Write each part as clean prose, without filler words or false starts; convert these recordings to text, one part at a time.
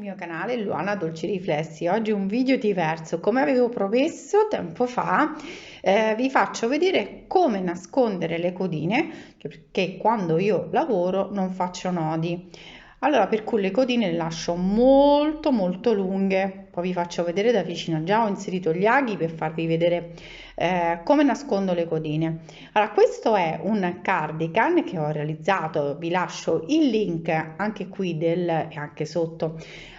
mio canale Luana Dolci Riflessi. Oggi un video diverso. Come avevo promesso tempo fa, vi faccio vedere come nascondere le codine, che quando io lavoro non faccio nodi. Allora, per cui le codine le lascio molto lunghe. Poi vi faccio vedere da vicino. Già ho inserito gli aghi per farvi vedere come nascondo le codine. Allora, questo è un cardigan che ho realizzato, vi lascio il link anche qui e anche sotto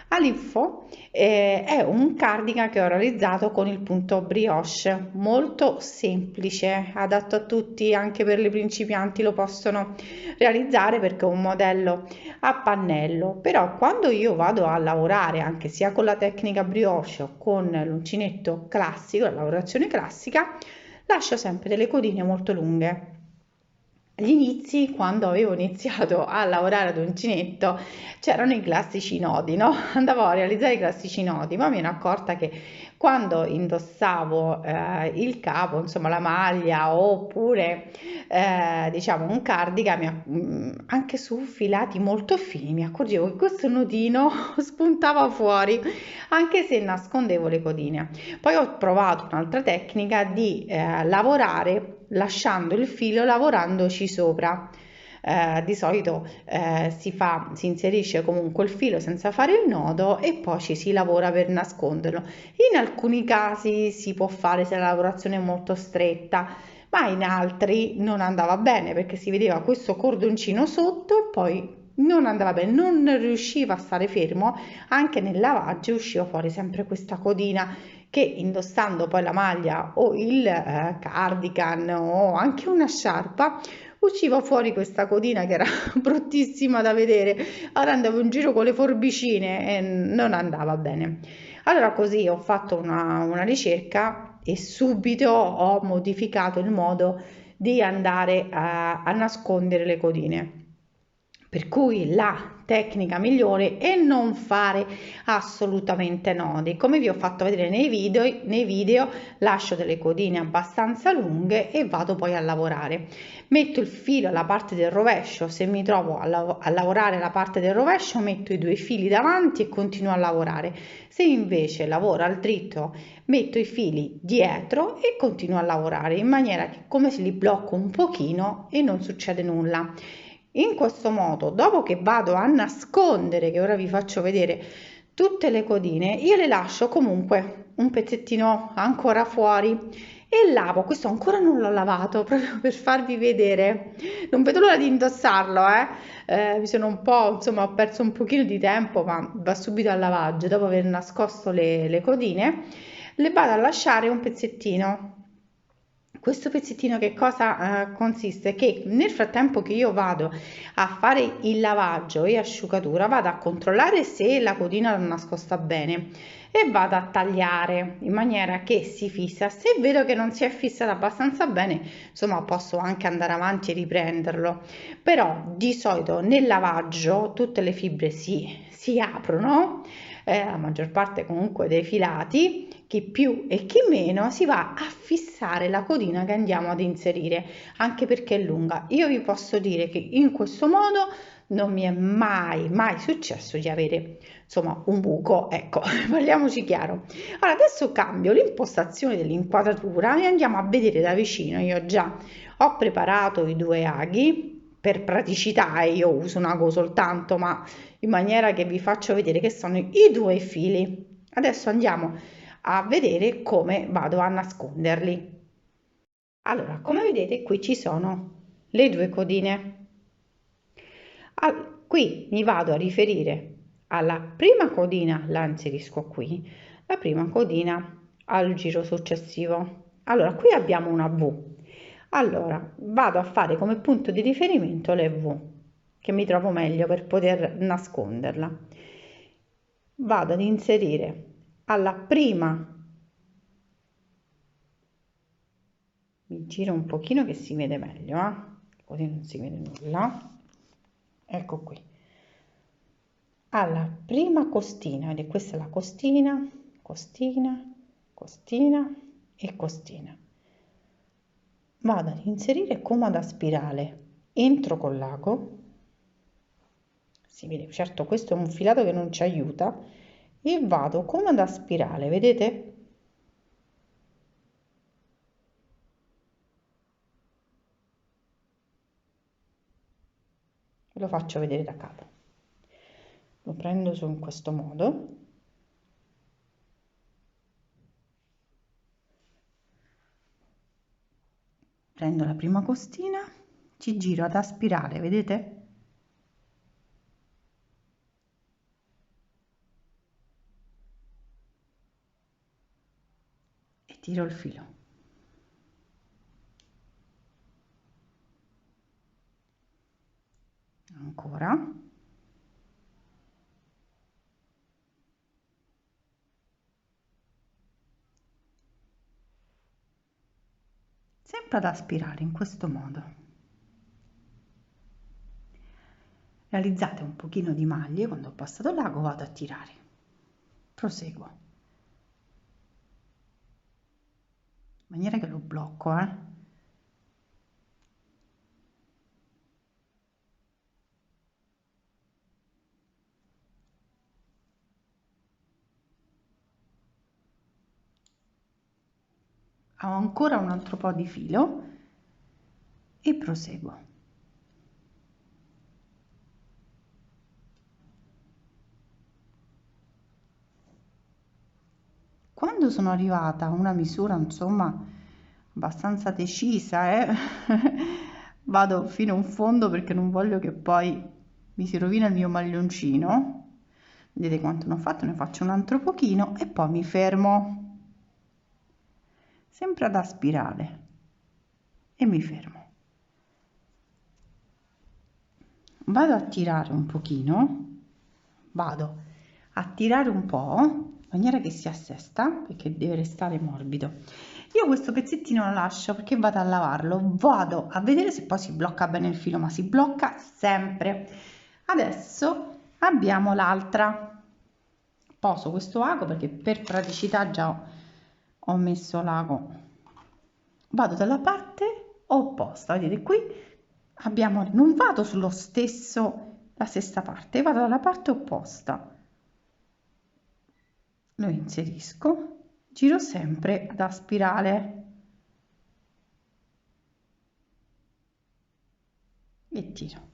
all'info. È un cardigan che ho realizzato con il punto brioche, molto semplice, adatto a tutti, anche per le principianti lo possono realizzare perché è un modello a pannello. Però quando io vado a lavorare anche sia con la tecnica brioche o con l'uncinetto classico, la lavorazione classica, lascio sempre delle codine molto lunghe. Agli inizi, quando avevo iniziato a lavorare ad uncinetto, c'erano i classici nodi, no? Andavo a realizzare i classici nodi, ma mi ero accorta che quando indossavo il capo, insomma la maglia oppure diciamo un cardigan, anche su filati molto fini, mi accorgevo che questo nodino spuntava fuori, anche se nascondevo le codine. Poi ho provato un'altra tecnica di lavorare lasciando il filo lavorandoci sopra. Di solito si inserisce comunque il filo senza fare il nodo e poi ci si lavora per nasconderlo. In alcuni casi si può fare se la lavorazione è molto stretta, ma in altri non andava bene perché si vedeva questo cordoncino sotto e poi non andava bene, non riusciva a stare fermo. Anche nel lavaggio usciva fuori sempre questa codina che, indossando poi la maglia o il cardigan o anche una sciarpa, usciva fuori questa codina che era bruttissima da vedere. Allora andavo in giro con le forbicine e non andava bene. Allora così ho fatto una ricerca e subito ho modificato il modo di andare a nascondere le codine. Per cui la tecnica migliore è non fare assolutamente nodi. Come vi ho fatto vedere nei video lascio delle codine abbastanza lunghe e vado poi a lavorare. Metto il filo alla parte del rovescio, se mi trovo a lavorare la parte del rovescio metto i due fili davanti e continuo a lavorare. Se invece lavoro al dritto metto i fili dietro e continuo a lavorare in maniera che come se li blocco un pochino e non succede nulla. In questo modo, dopo che vado a nascondere, che ora vi faccio vedere, tutte le codine, io le lascio comunque un pezzettino ancora fuori e lavo. Questo ancora non l'ho lavato, proprio per farvi vedere. Non vedo l'ora di indossarlo, mi sono un po', insomma, ho perso un pochino di tempo, ma va subito al lavaggio. Dopo aver nascosto le codine, le vado a lasciare un pezzettino. Questo pezzettino che cosa consiste? Che nel frattempo che io vado a fare il lavaggio e asciugatura vado a controllare se la codina l'ho nascosta bene e vado a tagliare in maniera che si fissa. Se vedo che non si è fissata abbastanza bene, insomma, posso anche andare avanti e riprenderlo. Però di solito nel lavaggio tutte le fibre si aprono, la maggior parte comunque dei filati, chi più e chi meno, si va a fissare la codina che andiamo ad inserire, anche perché è lunga. Io vi posso dire che in questo modo non mi è mai successo di avere, insomma, un buco, ecco. Parliamoci chiaro. Allora adesso cambio l'impostazione dell'inquadratura e andiamo a vedere da vicino. Io già ho preparato i due aghi per praticità, io uso un ago soltanto, ma in maniera che vi faccio vedere che sono i due fili. Adesso andiamo a vedere come vado a nasconderli. Allora, come vedete qui ci sono le due codine. Qui mi vado a riferire alla prima codina, la inserisco qui, la prima codina al giro successivo. Allora, qui abbiamo una V. Allora, vado a fare come punto di riferimento le V, che mi trovo meglio per poter nasconderla. Vado ad inserire alla prima, mi giro un pochino che si vede meglio, così non si vede nulla. Ecco qui, alla prima costina, ed questa è la costina, costina, costina e costina. Vado ad inserire come ad spirale, entro con l'ago, si vede, certo questo è un filato che non ci aiuta, e vado come ad aspirare, vedete? Ve lo faccio vedere da capo. Lo prendo su in questo modo. Prendo la prima costina, ci giro ad aspirare, vedete? E tiro il filo. Ancora. Sempre ad aspirare in questo modo. Realizzate un pochino di maglie, quando ho passato l'ago vado a tirare. Proseguo. In maniera che lo blocco, Ho ancora un altro po' di filo e proseguo. Quando sono arrivata a una misura insomma abbastanza decisa, vado fino in fondo perché non voglio che poi mi si rovina il mio maglioncino. Vedete quanto ne ho fatto? Ne faccio un altro pochino e poi mi fermo. Sempre ad aspirare e mi fermo. Vado a tirare un pochino, vado a tirare un po' in maniera che si assesta perché deve restare morbido. Io questo pezzettino lo lascio perché vado a lavarlo, vado a vedere se poi si blocca bene il filo, ma si blocca sempre. Adesso abbiamo l'altra. Poso questo ago perché per praticità già ho messo l'ago. Vado dalla parte opposta, vedete qui abbiamo, non vado sullo stesso, la stessa parte, vado dalla parte opposta, lo inserisco, giro sempre da spirale e tiro.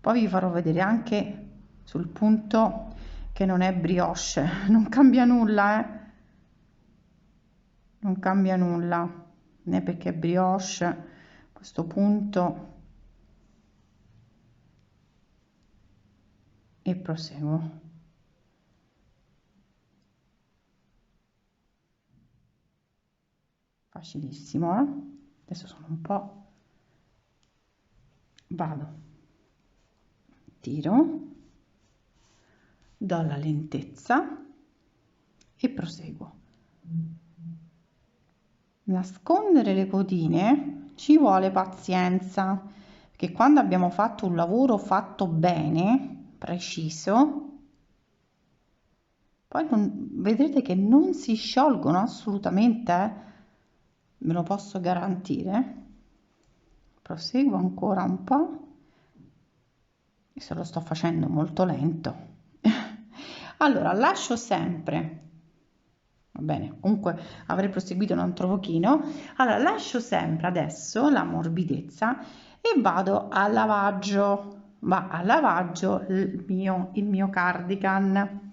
Poi vi farò vedere anche sul punto che non è brioche, non cambia nulla, non cambia nulla, né perché è brioche, questo punto, e proseguo. Facilissimo, adesso sono un po', vado, tiro, do la lentezza e proseguo. Nascondere le codine ci vuole pazienza, perché quando abbiamo fatto un lavoro fatto bene, preciso, poi vedrete che non si sciolgono assolutamente, ve lo posso garantire. Proseguo ancora un po', se lo sto facendo molto lento. Allora lascio sempre, va bene, comunque avrei proseguito un altro pochino. Allora lascio sempre adesso la morbidezza e vado al lavaggio, va al lavaggio il mio cardigan.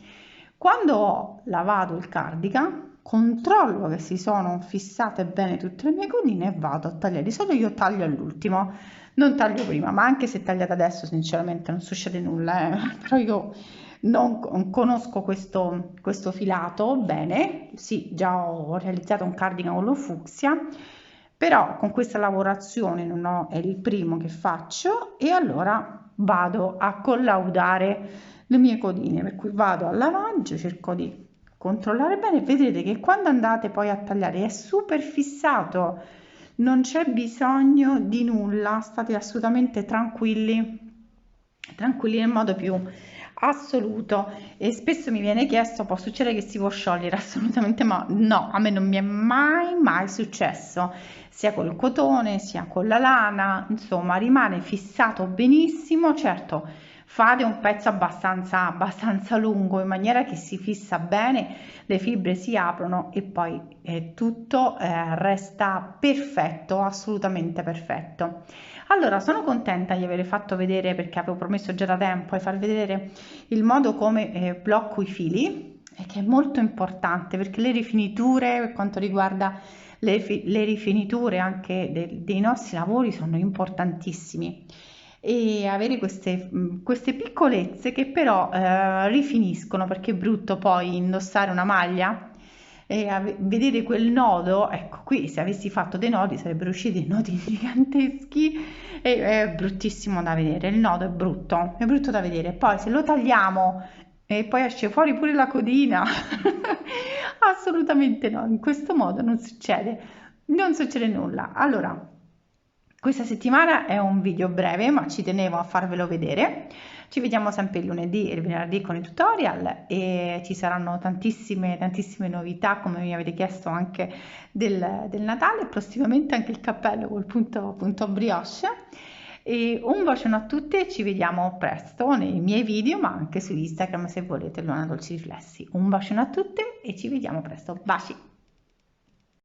Quando ho lavato il cardigan controllo che si sono fissate bene tutte le mie codine e vado a tagliare. Di solito io taglio all'ultimo, non taglio prima, ma anche se tagliate adesso sinceramente non succede nulla, però io non conosco questo filato bene. Sì, già ho realizzato un cardigan con lo fucsia, però con questa lavorazione non ho, è il primo che faccio e allora vado a collaudare le mie codine, per cui vado al lavaggio, cerco di controllare bene, vedrete che quando andate poi a tagliare è super fissato, non c'è bisogno di nulla, state assolutamente tranquilli tranquilli nel modo più assoluto. E spesso mi viene chiesto: può succedere che si può sciogliere? Assolutamente, ma no, a me non mi è mai successo, sia col cotone sia con la lana, insomma rimane fissato benissimo. Certo, fate un pezzo abbastanza lungo, in maniera che si fissa bene, le fibre si aprono e poi tutto resta perfetto, assolutamente perfetto. Allora, sono contenta di aver fatto vedere, perché avevo promesso già da tempo, di far vedere il modo come blocco i fili, e che è molto importante, perché le rifiniture, per quanto riguarda le rifiniture anche dei nostri lavori, sono importantissimi. E avere queste piccolezze che però rifiniscono, perché è brutto poi indossare una maglia e vedere quel nodo. Ecco, qui se avessi fatto dei nodi sarebbero usciti dei nodi giganteschi e è bruttissimo da vedere. Il nodo è brutto da vedere. Poi se lo tagliamo e poi esce fuori pure la codina, assolutamente no, in questo modo non succede nulla. Allora, questa settimana è un video breve, ma ci tenevo a farvelo vedere. Ci vediamo sempre il lunedì e il venerdì con i tutorial, e ci saranno tantissime novità, come mi avete chiesto anche del Natale, prossimamente anche il cappello col punto brioche. E un bacione a tutti e ci vediamo presto nei miei video, ma anche su Instagram se volete, Luana Dolci Riflessi. Un bacione a tutte e ci vediamo presto. Baci!